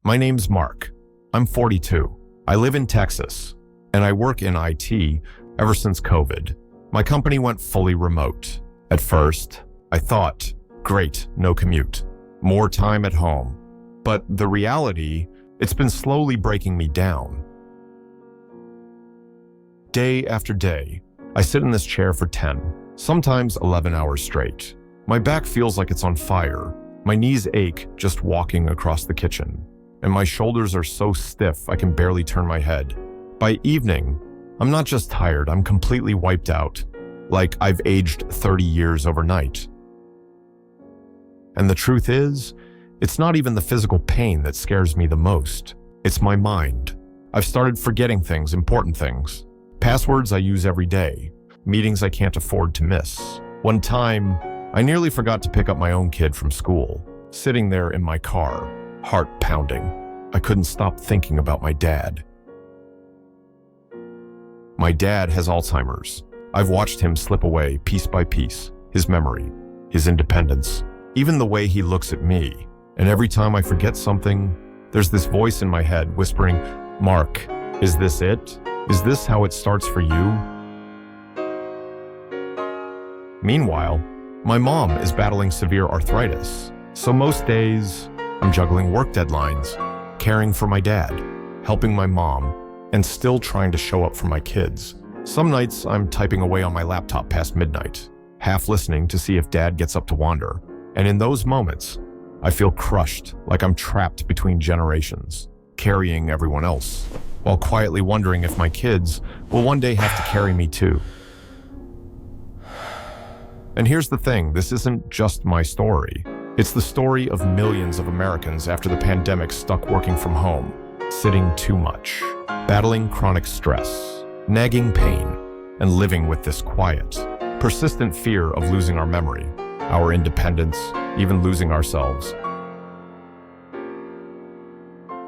My name's Mark. I'm 42. I live in Texas, and I work in IT ever since COVID. My company went fully remote. At first, I thought, great, no commute, more time at home. But the reality, it's been slowly breaking me down. Day after day, I sit in this chair for 10, sometimes 11 hours straight. My back feels like it's on fire. My knees ache just walking across the kitchen, and my shoulders are so stiff I can barely turn my head. By evening, I'm not just tired, I'm completely wiped out, like I've aged 30 years overnight. And the truth is, it's not even the physical pain that scares me the most. It's my mind. I've started forgetting things, important things. Passwords I use every day. Meetings I can't afford to miss. One time, I nearly forgot to pick up my own kid from school. Sitting there in my car, heart pounding. I couldn't stop thinking about my dad. My dad has Alzheimer's. I've watched him slip away piece by piece. His memory, his independence, even the way he looks at me. And every time I forget something, there's this voice in my head whispering, "Mark, is this it? Is this how it starts for you?" Meanwhile, my mom is battling severe arthritis. So most days, I'm juggling work deadlines, caring for my dad, helping my mom, and still trying to show up for my kids. Some nights, I'm typing away on my laptop past midnight, half listening to see if dad gets up to wander. And in those moments, I feel crushed, like I'm trapped between generations, carrying everyone else, while quietly wondering if my kids will one day have to carry me too. And here's the thing, this isn't just my story. It's the story of millions of Americans after the pandemic stuck working from home, sitting too much, battling chronic stress, nagging pain, and living with this quiet, persistent fear of losing our memory, our independence, even losing ourselves.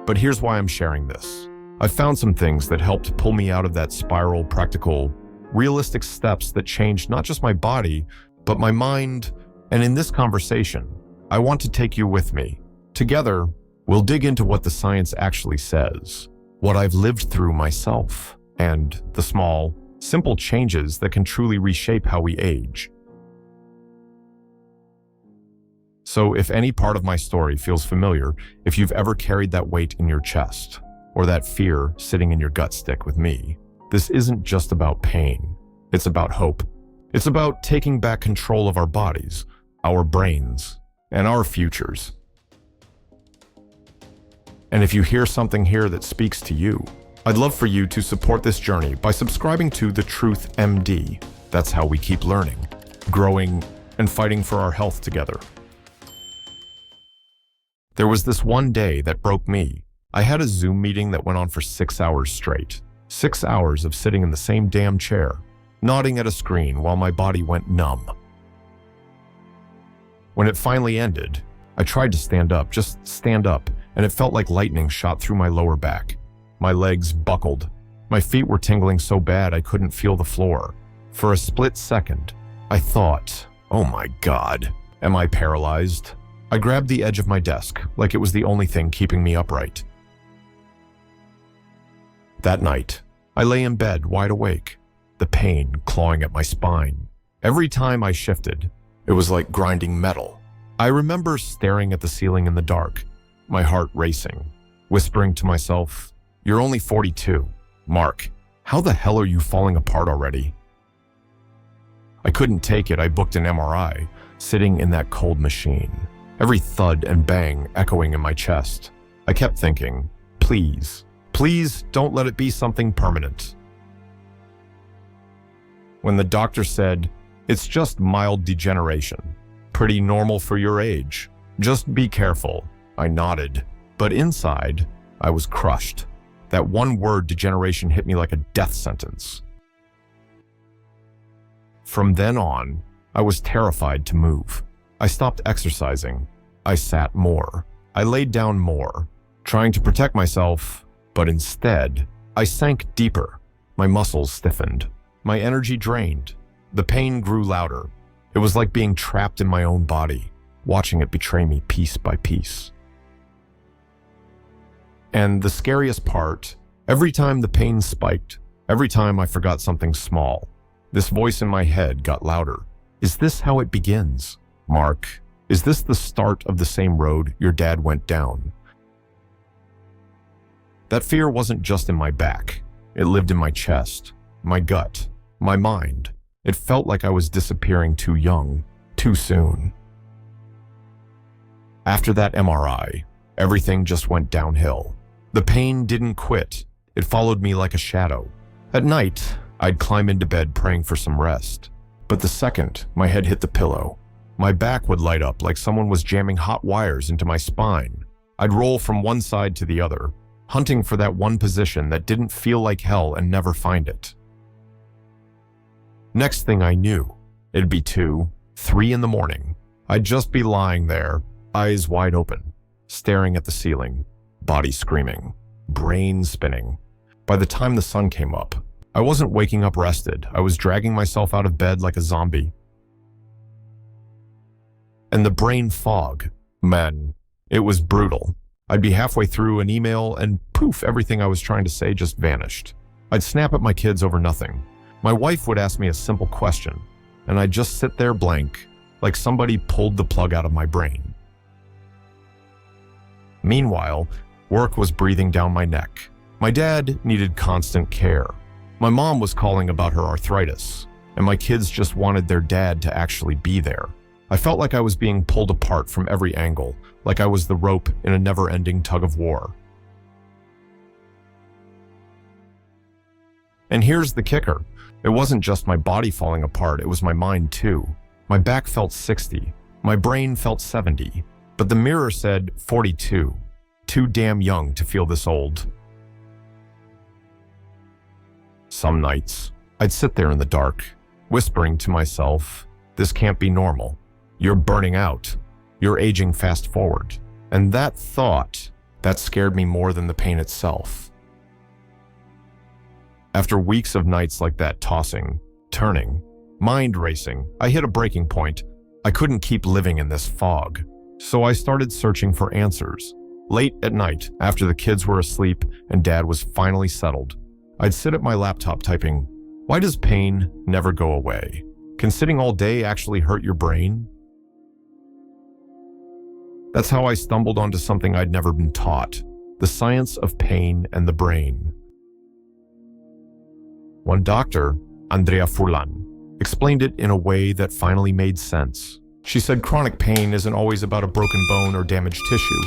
But here's why I'm sharing this. I found some things that helped pull me out of that spiral, practical, realistic steps that changed not just my body, but my mind. And in this conversation, I want to take you with me. Together, we'll dig into what the science actually says, what I've lived through myself, and the small, simple changes that can truly reshape how we age. So if any part of my story feels familiar, if you've ever carried that weight in your chest, or that fear sitting in your gut stick with me, this isn't just about pain. It's about hope. It's about taking back control of our bodies, our brains, and our futures. And if you hear something here that speaks to you, I'd love for you to support this journey by subscribing to The Truth MD. That's how we keep learning, growing, and fighting for our health together. There was this one day that broke me. I had a Zoom meeting that went on for 6 hours straight. 6 hours of sitting in the same damn chair, nodding at a screen while my body went numb. When it finally ended, I tried to stand up, just stand up, and it felt like lightning shot through my lower back. My legs buckled. My feet were tingling so bad I couldn't feel the floor. For a split second, I thought, oh my God, am I paralyzed? I grabbed the edge of my desk, like it was the only thing keeping me upright. That night, I lay in bed wide awake, the pain clawing at my spine. Every time I shifted, it was like grinding metal. I remember staring at the ceiling in the dark, my heart racing, whispering to myself, "You're only 42. Mark, how the hell are you falling apart already?" I couldn't take it. I booked an MRI, sitting in that cold machine, every thud and bang echoing in my chest. I kept thinking, please, please don't let it be something permanent. When the doctor said, "It's just mild degeneration, pretty normal for your age. Just be careful," I nodded. But inside, I was crushed. That one word, degeneration, hit me like a death sentence. From then on, I was terrified to move. I stopped exercising. I sat more. I laid down more, trying to protect myself, but instead, I sank deeper. My muscles stiffened. My energy drained. The pain grew louder. It was like being trapped in my own body, watching it betray me piece by piece. And the scariest part, every time the pain spiked, every time I forgot something small, this voice in my head got louder. Is this how it begins, Mark? Is this the start of the same road your dad went down? That fear wasn't just in my back. It lived in my chest, my gut, my mind. It felt like I was disappearing too young, too soon. After that MRI, everything just went downhill. The pain didn't quit. It followed me like a shadow. At night, I'd climb into bed praying for some rest. But the second my head hit the pillow, my back would light up like someone was jamming hot wires into my spine. I'd roll from one side to the other, hunting for that one position that didn't feel like hell and never find it. Next thing I knew, it'd be 2, 3 in the morning. I'd just be lying there, eyes wide open, staring at the ceiling, body screaming, brain spinning. By the time the sun came up, I wasn't waking up rested. I was dragging myself out of bed like a zombie. And the brain fog, man, it was brutal. I'd be halfway through an email and poof, everything I was trying to say just vanished. I'd snap at my kids over nothing. My wife would ask me a simple question, and I'd just sit there blank, like somebody pulled the plug out of my brain. Meanwhile, work was breathing down my neck. My dad needed constant care. My mom was calling about her arthritis, and my kids just wanted their dad to actually be there. I felt like I was being pulled apart from every angle, like I was the rope in a never-ending tug of war. And here's the kicker. It wasn't just my body falling apart, it was my mind too. My back felt 60, my brain felt 70, but the mirror said 42. Too damn young to feel this old. Some nights, I'd sit there in the dark, whispering to myself, this can't be normal. You're burning out. You're aging fast forward. And that thought, that scared me more than the pain itself. After weeks of nights like that tossing, turning, mind racing, I hit a breaking point. I couldn't keep living in this fog. So I started searching for answers. Late at night, after the kids were asleep and Dad was finally settled, I'd sit at my laptop typing, why does pain never go away? Can sitting all day actually hurt your brain? That's how I stumbled onto something I'd never been taught, the science of pain and the brain. One doctor, Andrea Furlan, explained it in a way that finally made sense. She said chronic pain isn't always about a broken bone or damaged tissue.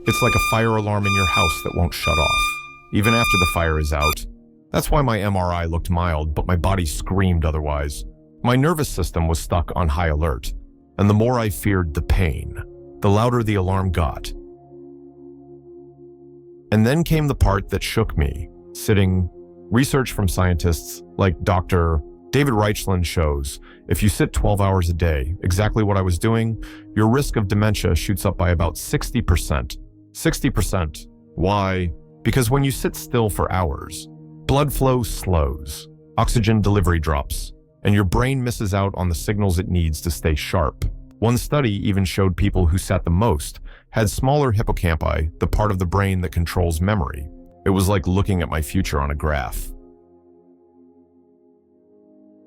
It's like a fire alarm in your house that won't shut off, even after the fire is out. That's why my MRI looked mild, but my body screamed otherwise. My nervous system was stuck on high alert, and the more I feared the pain, the louder the alarm got. And then came the part that shook me. Research from scientists like Dr. David Reichland shows, if you sit 12 hours a day, exactly what I was doing, your risk of dementia shoots up by about 60%. 60%. Why? Because when you sit still for hours, blood flow slows, oxygen delivery drops, and your brain misses out on the signals it needs to stay sharp. One study even showed people who sat the most had smaller hippocampi, the part of the brain that controls memory. It was like looking at my future on a graph.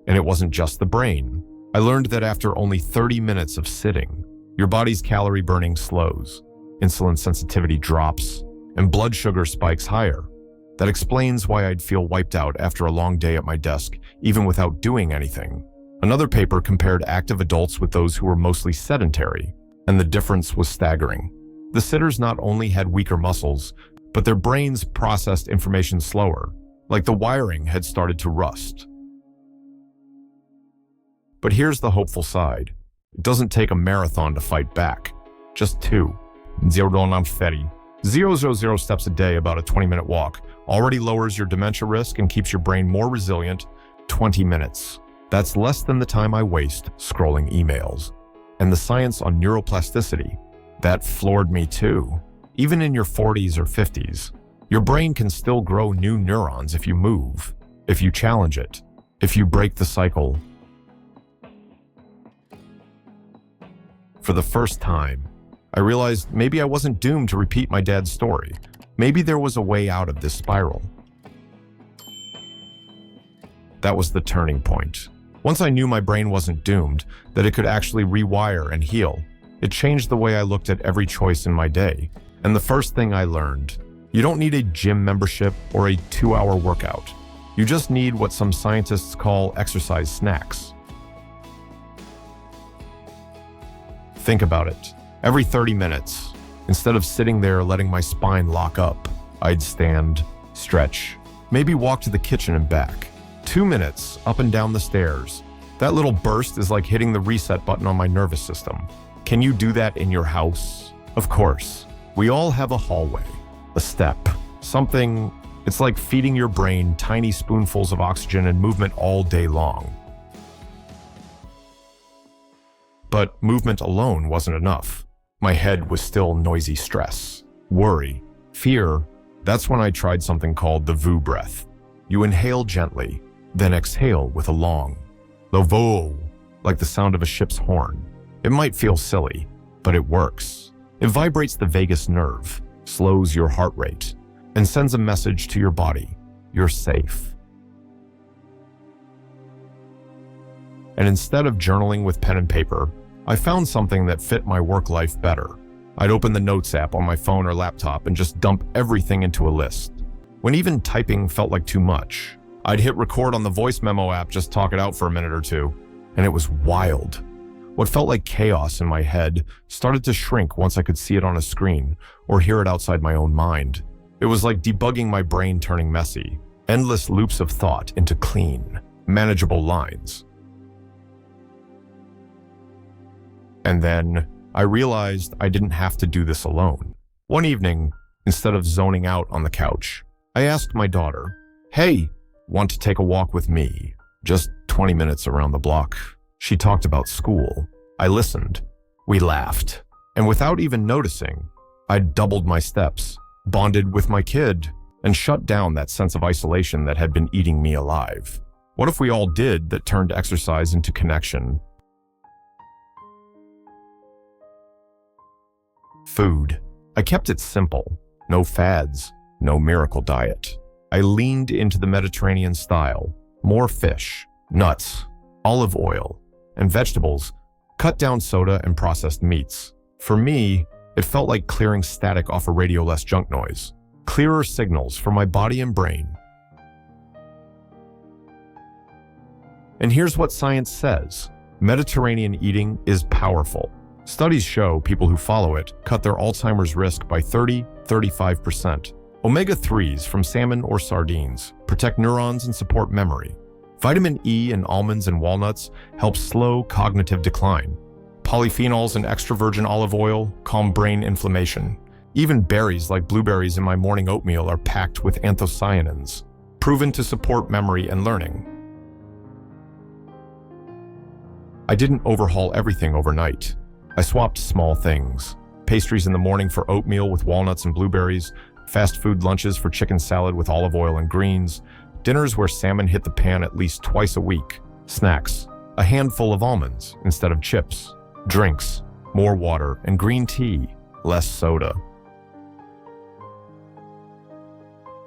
And it wasn't just the brain. I learned that after only 30 minutes of sitting, your body's calorie burning slows, insulin sensitivity drops, and blood sugar spikes higher. That explains why I'd feel wiped out after a long day at my desk, even without doing anything. Another paper compared active adults with those who were mostly sedentary, and the difference was staggering. The sitters not only had weaker muscles, but their brains processed information slower, like the wiring had started to rust. But here's the hopeful side. It doesn't take a marathon to fight back. Just 2. 0 steps a day, about a 20-minute walk, already lowers your dementia risk and keeps your brain more resilient. 20 minutes. That's less than the time I waste scrolling emails. And the science on neuroplasticity, that floored me too. Even in your 40s or 50s, your brain can still grow new neurons if you move, if you challenge it, if you break the cycle. For the first time, I realized maybe I wasn't doomed to repeat my dad's story. Maybe there was a way out of this spiral. That was the turning point. Once I knew my brain wasn't doomed, that it could actually rewire and heal, it changed the way I looked at every choice in my day. And the first thing I learned, you don't need a gym membership or a 2-hour workout. You just need what some scientists call exercise snacks. Think about it. Every 30 minutes, instead of sitting there letting my spine lock up, I'd stand, stretch, maybe walk to the kitchen and back. 2 minutes up and down the stairs. That little burst is like hitting the reset button on my nervous system. Can you do that in your house? Of course. We all have a hallway, a step, something. It's like feeding your brain tiny spoonfuls of oxygen and movement all day long. But movement alone wasn't enough. My head was still noisy stress, worry, fear. That's when I tried something called the VU breath. You inhale gently, then exhale with a long, low VU, like the sound of a ship's horn. It might feel silly, but it works. It vibrates the vagus nerve, slows your heart rate, and sends a message to your body. You're safe. And instead of journaling with pen and paper, I found something that fit my work life better. I'd open the Notes app on my phone or laptop and just dump everything into a list. When even typing felt like too much, I'd hit record on the voice memo app, just talk it out for a minute or two, and it was wild. What felt like chaos in my head started to shrink once I could see it on a screen or hear it outside my own mind. It was like debugging my brain turning messy, endless loops of thought into clean, manageable lines. And then I realized I didn't have to do this alone. One evening, instead of zoning out on the couch, I asked my daughter, "Hey, want to take a walk with me? Just 20 minutes around the block." She talked about school. I listened. We laughed. And without even noticing, I'd doubled my steps, bonded with my kid, and shut down that sense of isolation that had been eating me alive. What if we all did that turned exercise into connection? Food. I kept it simple. No fads, no miracle diet. I leaned into the Mediterranean style. More fish, nuts, olive oil, and vegetables. Cut down soda and processed meats. For me, it felt like clearing static off a radio, less junk noise. Clearer signals for my body and brain. And here's what science says. Mediterranean eating is powerful. Studies show people who follow it cut their Alzheimer's risk by 30–35%. Omega-3s from salmon or sardines protect neurons and support memory. Vitamin E in almonds and walnuts help slow cognitive decline. Polyphenols in extra virgin olive oil calm brain inflammation. Even berries like blueberries in my morning oatmeal are packed with anthocyanins, proven to support memory and learning. I didn't overhaul everything overnight. I swapped small things. Pastries in the morning for oatmeal with walnuts and blueberries, fast food lunches for chicken salad with olive oil and greens, dinners where salmon hit the pan at least twice a week, snacks, a handful of almonds instead of chips, drinks, more water and green tea, less soda.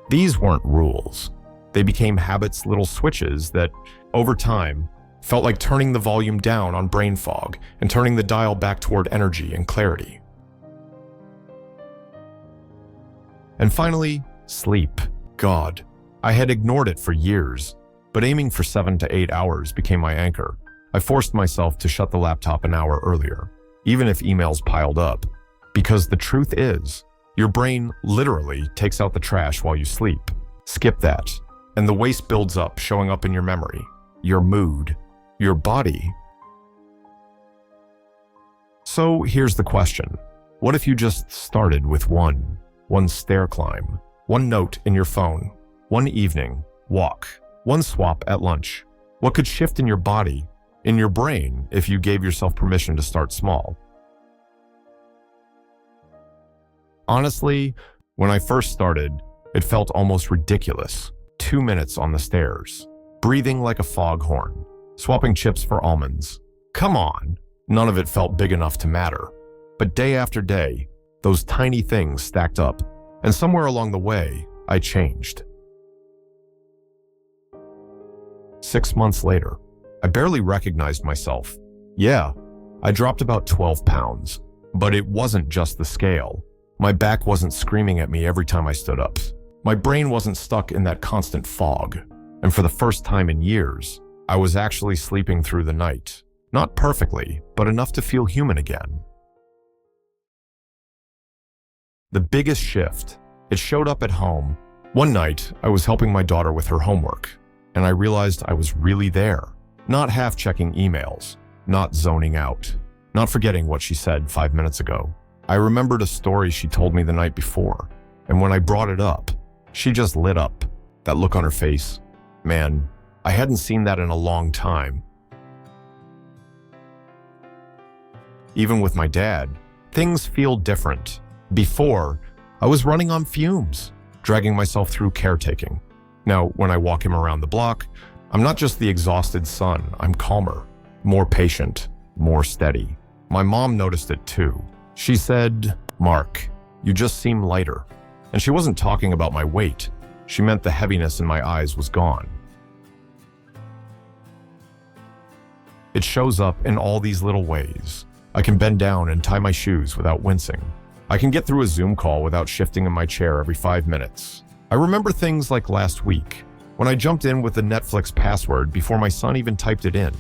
These weren't rules. They became habits, little switches that, over time, felt like turning the volume down on brain fog and turning the dial back toward energy and clarity. And finally, sleep. God, I had ignored it for years, but aiming for 7 to 8 hours became my anchor. I forced myself to shut the laptop an hour earlier, even if emails piled up, because the truth is, your brain literally takes out the trash while you sleep. Skip that, and the waste builds up, showing up in your memory, your mood, your body. So here's the question. What if you just started with one stair climb, one note in your phone, one evening walk, one swap at lunch? What could shift in your body, in your brain, if you gave yourself permission to start small? Honestly, when I first started, it felt almost ridiculous. 2 minutes on the stairs, breathing like a foghorn, swapping chips for almonds. Come on, none of it felt big enough to matter. But day after day, those tiny things stacked up, And somewhere along the way, I changed. 6 months later, I barely recognized myself. Yeah, I dropped about 12 pounds, but it wasn't just the scale. My back wasn't screaming at me every time I stood up. My brain wasn't stuck in that constant fog. And for the first time in years, I was actually sleeping through the night. Not perfectly, but enough to feel human again. The biggest shift, it showed up at home. One night, I was helping my daughter with her homework, and I realized I was really there. Not half-checking emails, not zoning out, not forgetting what she said 5 minutes ago. I remembered a story she told me the night before, and when I brought it up, she just lit up. That look on her face, man, I hadn't seen that in a long time. Even with my dad, things feel different. Before, I was running on fumes, dragging myself through caretaking. Now, when I walk him around the block, I'm not just the exhausted son, I'm calmer, more patient, more steady. My mom noticed it too. She said, "Mark, you just seem lighter." And she wasn't talking about my weight. She meant the heaviness in my eyes was gone. It shows up in all these little ways. I can bend down and tie my shoes without wincing. I can get through a Zoom call without shifting in my chair every 5 minutes. I remember things like last week, when I jumped in with the Netflix password before my son even typed it in.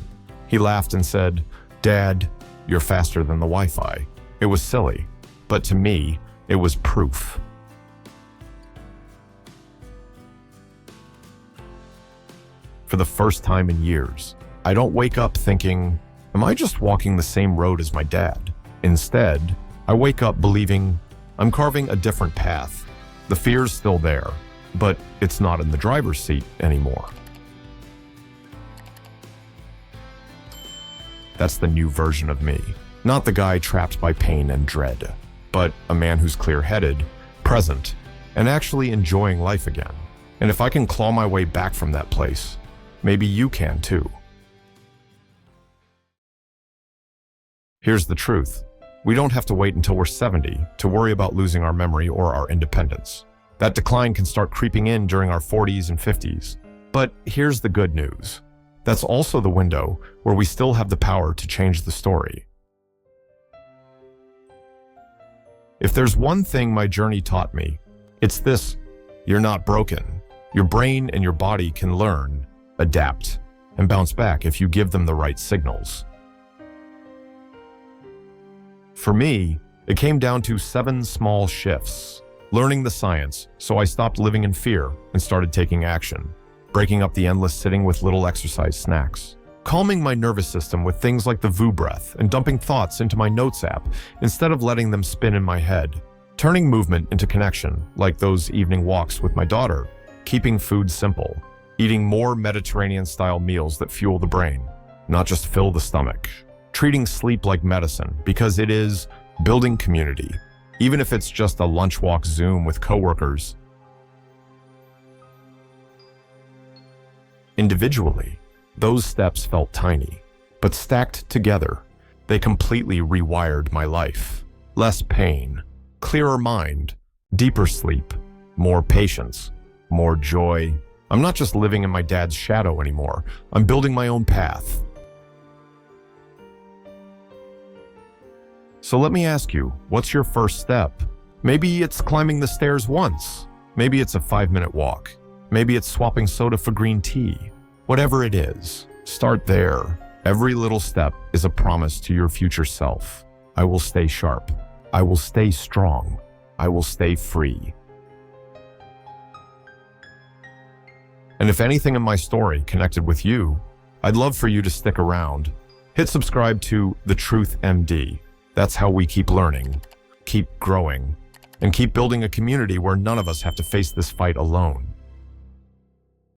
He laughed and said, "Dad, you're faster than the Wi-Fi." It was silly, but to me, it was proof. For the first time in years, I don't wake up thinking, am I just walking the same road as my dad? Instead, I wake up believing I'm carving a different path. The fear's still there, but it's not in the driver's seat anymore. That's the new version of me. Not the guy trapped by pain and dread, but a man who's clear-headed, present, and actually enjoying life again. And if I can claw my way back from that place, maybe you can too. Here's the truth. We don't have to wait until we're 70 to worry about losing our memory or our independence. That decline can start creeping in during our 40s and 50s. But here's the good news. That's also the window where we still have the power to change the story. If there's one thing my journey taught me, it's this: you're not broken. Your brain and your body can learn, adapt, and bounce back if you give them the right signals. For me, it came down to 7 small shifts. Learning the science, so I stopped living in fear and started taking action. Breaking up the endless sitting with little exercise snacks. Calming my nervous system with things like the VU breath and dumping thoughts into my notes app instead of letting them spin in my head. Turning movement into connection, like those evening walks with my daughter. Keeping food simple. Eating more Mediterranean-style meals that fuel the brain, not just fill the stomach. Treating sleep like medicine, because it is. Building community, even if it's just a lunch walk Zoom with coworkers. Individually, those steps felt tiny, but stacked together, they completely rewired my life. Less pain, clearer mind, deeper sleep, more patience, more joy. I'm not just living in my dad's shadow anymore. I'm building my own path. So let me ask you, what's your first step? Maybe it's climbing the stairs once. Maybe it's a 5-minute walk. Maybe it's swapping soda for green tea. Whatever it is, start there. Every little step is a promise to your future self. I will stay sharp. I will stay strong. I will stay free. And if anything in my story connected with you, I'd love for you to stick around. Hit subscribe to The Truth MD. That's how we keep learning, keep growing, and keep building a community where none of us have to face this fight alone.